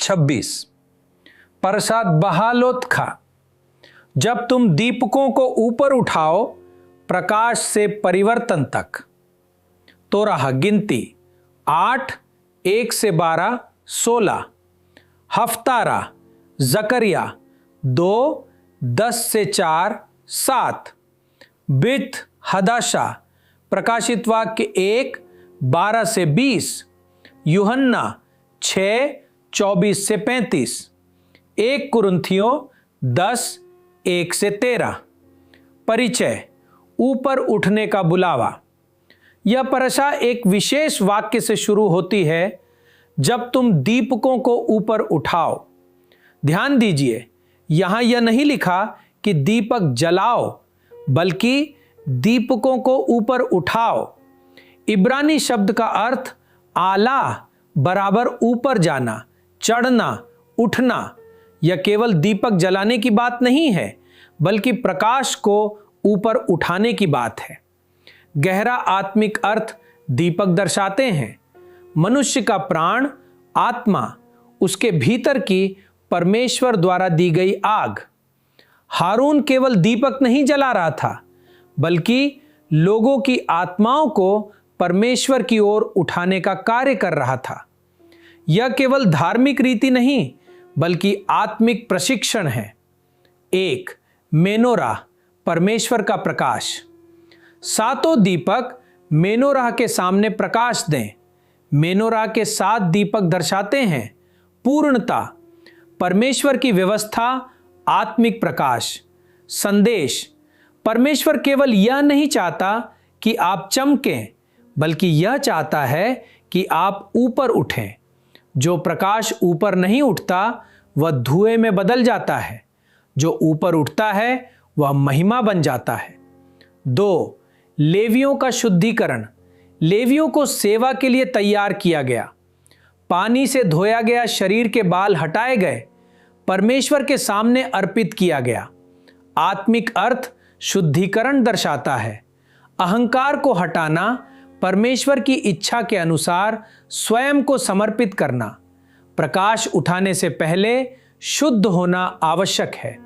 26। प्रसाद बहालोत खा। जब तुम दीपकों को ऊपर उठाओ प्रकाश से परिवर्तन तक। तो रहा गिनती 8, 1 से 12, 16। हफ्तारा जकरिया 2, 10 से 4, 7। बिथ हदाशा प्रकाशित वाक्य 1, 12 से 20। यूहन्ना 6, 24 से 35। 1 कुरिन्थियों 10, 1 से 13। परिचय, ऊपर उठने का बुलावा। यह परसा एक विशेष वाक्य से शुरू होती है, जब तुम दीपकों को ऊपर उठाओ। ध्यान दीजिए, यहां यह नहीं लिखा कि दीपक जलाओ, बल्कि दीपकों को ऊपर उठाओ। इब्रानी शब्द का अर्थ आला बराबर ऊपर जाना, चढ़ना, उठना। यह केवल दीपक जलाने की बात नहीं है, बल्कि प्रकाश को ऊपर उठाने की बात है। गहरा आत्मिक अर्थ दीपक दर्शाते हैं। मनुष्य का प्राण, आत्मा, उसके भीतर की परमेश्वर द्वारा दी गई आग। हारून केवल दीपक नहीं जला रहा था, बल्कि लोगों की आत्माओं को परमेश्वर की ओर उठाने का कार्य कर रहा था। यह केवल धार्मिक रीति नहीं, बल्कि आत्मिक प्रशिक्षण है। 1 मेनोरा परमेश्वर का प्रकाश। 7 दीपक मेनोरा के सामने प्रकाश दें। मेनोरा के 7 दीपक दर्शाते हैं पूर्णता, परमेश्वर की व्यवस्था, आत्मिक प्रकाश। संदेश, परमेश्वर केवल यह नहीं चाहता कि आप चमकें, बल्कि यह चाहता है कि आप ऊपर उठें। जो प्रकाश ऊपर नहीं उठता वह धुएं में बदल जाता है, जो ऊपर उठता है वह महिमा बन जाता है। 2 लेवियों का शुद्धिकरण। लेवियों को सेवा के लिए तैयार किया गया। पानी से धोया गया शरीर के बाल हटाए गए, परमेश्वर के सामने अर्पित किया गया। आत्मिक अर्थ शुद्धिकरण दर्शाता है। अहंकार को हटाना, परमेश्वर की इच्छा के अनुसार स्वयं को समर्पित करना। प्रकाश उठाने से पहले शुद्ध होना आवश्यक है।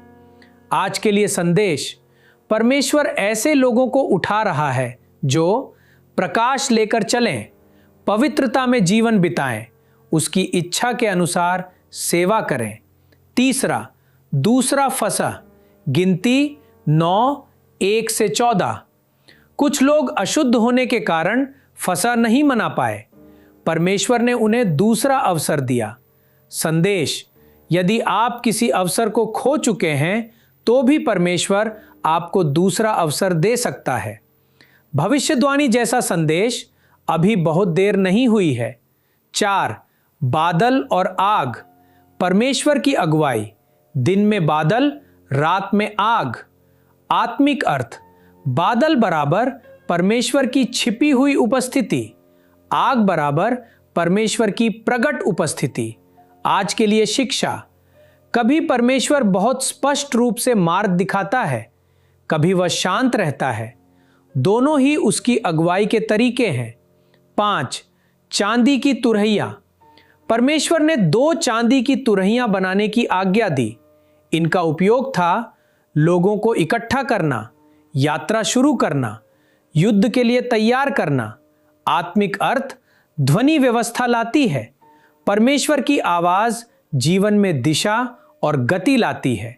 आज के लिए संदेश, परमेश्वर ऐसे लोगों को उठा रहा है जो प्रकाश लेकर चलें, पवित्रता में जीवन बिताएं, उसकी इच्छा के अनुसार सेवा करें। 3 दूसरा फसा, गिनती 9, 1 से 14। कुछ लोग अशुद्ध होने के कारण फसा नहीं मना पाए। परमेश्वर ने उन्हें दूसरा अवसर दिया। संदेश, यदि आप किसी अवसर को खो चुके हैं तो भी परमेश्वर आपको दूसरा अवसर दे सकता है। भविष्यवाणी जैसा संदेश, अभी बहुत देर नहीं हुई है। 4 बादल और आग, परमेश्वर की अगुवाई। दिन में बादल, रात में आग। आत्मिक अर्थ, बादल बराबर परमेश्वर की छिपी हुई उपस्थिति, आग बराबर परमेश्वर की प्रकट उपस्थिति। आज के लिए शिक्षा, कभी परमेश्वर बहुत स्पष्ट रूप से मार्ग दिखाता है, कभी वह शांत रहता है। दोनों ही उसकी अगुवाई के तरीके हैं। 5 चांदी की तुरहियां, परमेश्वर ने 2 चांदी की तुरहियां बनाने की आज्ञा दी। इनका उपयोग था लोगों को इकट्ठा करना, यात्रा शुरू करना, युद्ध के लिए तैयार करना। आत्मिक अर्थ ध्वनि व्यवस्था लाती है। परमेश्वर की आवाज जीवन में दिशा और गति लाती है।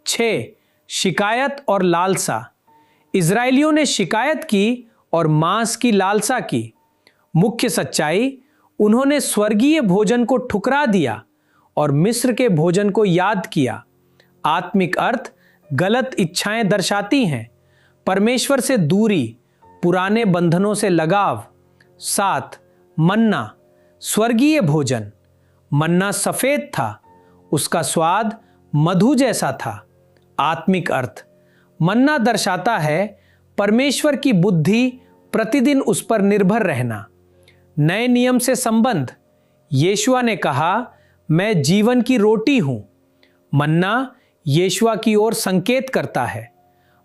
6 शिकायत और लालसा, इजरायलियों ने शिकायत की और मांस की लालसा की। मुख्य सच्चाई, उन्होंने स्वर्गीय भोजन को ठुकरा दिया और मिस्र के भोजन को याद किया। आत्मिक अर्थ गलत इच्छाएं दर्शाती हैं। परमेश्वर से दूरी, पुराने बंधनों से लगाव। 7 मन्ना, स्वर्गीय भोजन। मन्ना सफेद था, उसका स्वाद मधु जैसा था। आत्मिक अर्थ, मन्ना दर्शाता है परमेश्वर की बुद्धि, प्रतिदिन उस पर निर्भर रहना। नए नियम से संबंध, यीशुआ ने कहा, मैं जीवन की रोटी हूं। मन्ना यीशुआ की ओर संकेत करता है।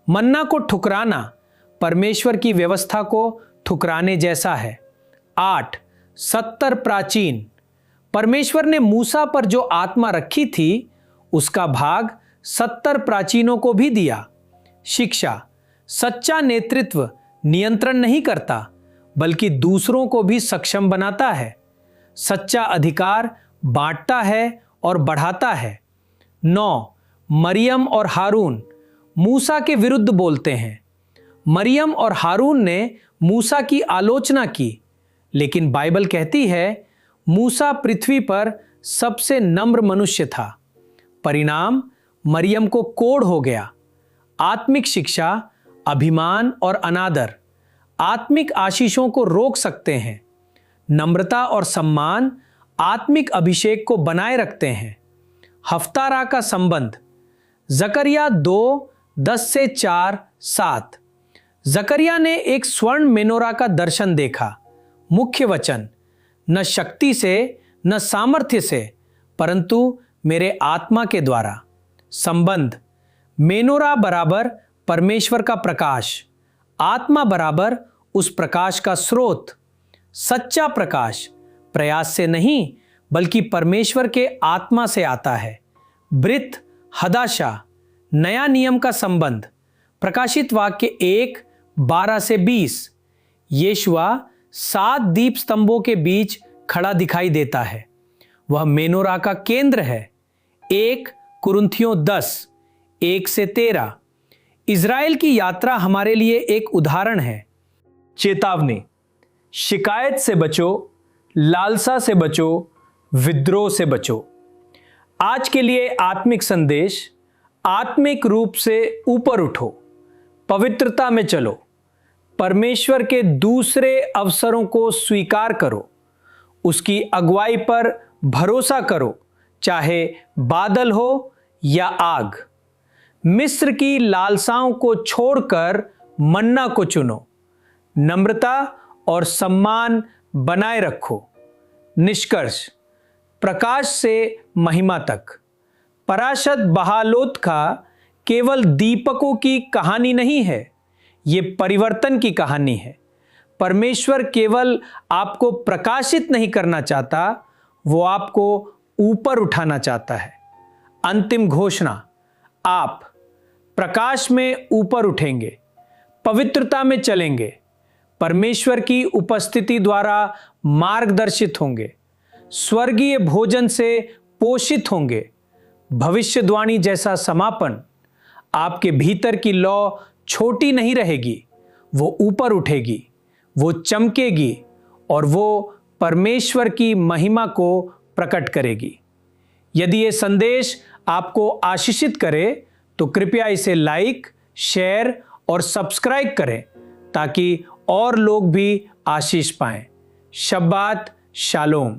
मन्ना को ठुकराना परमेश्वर की व्यवस्था को ठुकराने जैसा है। 8 70 प्राचीन, परमेश्वर ने मूसा पर जो आत्मा रखी थी उसका भाग 70 प्राचीनों को भी दिया। शिक्षा, सच्चा नेतृत्व नियंत्रण नहीं करता बल्कि दूसरों को भी सक्षम बनाता है। सच्चा अधिकार बांटता है और बढ़ाता है। 9. मरियम और हारून मूसा के विरुद्ध बोलते हैं। मरियम और हारून ने मूसा की आलोचना की, लेकिन बाइबल कहती है मूसा पृथ्वी पर सबसे नम्र मनुष्य था। परिणाम, मरियम को कोढ़ हो गया। आत्मिक शिक्षा, अभिमान और अनादर आत्मिक आशीषों को रोक सकते हैं। नम्रता और सम्मान आत्मिक अभिषेक को बनाए रखते हैं। हफ्तारा का संबंध, जकरिया 2:10-4-7। जकरिया ने एक स्वर्ण मेनोरा का दर्शन देखा। मुख्य वचन, न शक्ति से न सामर्थ्य से परंतु मेरे आत्मा के द्वारा। संबंध, मेनोरा बराबर परमेश्वर का प्रकाश, आत्मा बराबर उस प्रकाश का स्रोत। सच्चा प्रकाश प्रयास से नहीं बल्कि परमेश्वर के आत्मा से आता है। ब्रित हदाशा, नया नियम का संबंध, प्रकाशित वाक्य 1:12-20। यीशुआ 7 दीप स्तंभों के बीच खड़ा दिखाई देता है। वह मेनोरा का केंद्र है। 1 कुरिन्थियों 10:1-13। इज़राइल की यात्रा हमारे लिए एक उदाहरण है। चेतावनी, शिकायत से बचो, लालसा से बचो, विद्रोह से बचो। आज के लिए आत्मिक संदेश, आत्मिक रूप से ऊपर उठो, पवित्रता में चलो, परमेश्वर के दूसरे अवसरों को स्वीकार करो, उसकी अगुवाई पर भरोसा करो, चाहे बादल हो या आग। मिस्र की लालसाओं को छोड़कर मन्ना को चुनो। नम्रता और सम्मान बनाए रखो। निष्कर्ष, प्रकाश से महिमा तक। पराशद बहालोत का केवल दीपकों की कहानी नहीं है, ये परिवर्तन की कहानी है। परमेश्वर केवल आपको प्रकाशित नहीं करना चाहता, वो आपको ऊपर उठाना चाहता है। अंतिम घोषणा, आप प्रकाश में ऊपर उठेंगे, पवित्रता में चलेंगे, परमेश्वर की उपस्थिति द्वारा मार्गदर्शित होंगे, स्वर्गीय भोजन से पोषित होंगे। भविष्यवाणी जैसा समापन, आपके भीतर की लौ छोटी नहीं रहेगी, वो ऊपर उठेगी, वो चमकेगी और वो परमेश्वर की महिमा को प्रकट करेगी। यदि ये संदेश आपको आशीषित करे तो कृपया इसे लाइक, शेयर और सब्सक्राइब करें ताकि और लोग भी आशीष पाएं। शब्बात शालोम।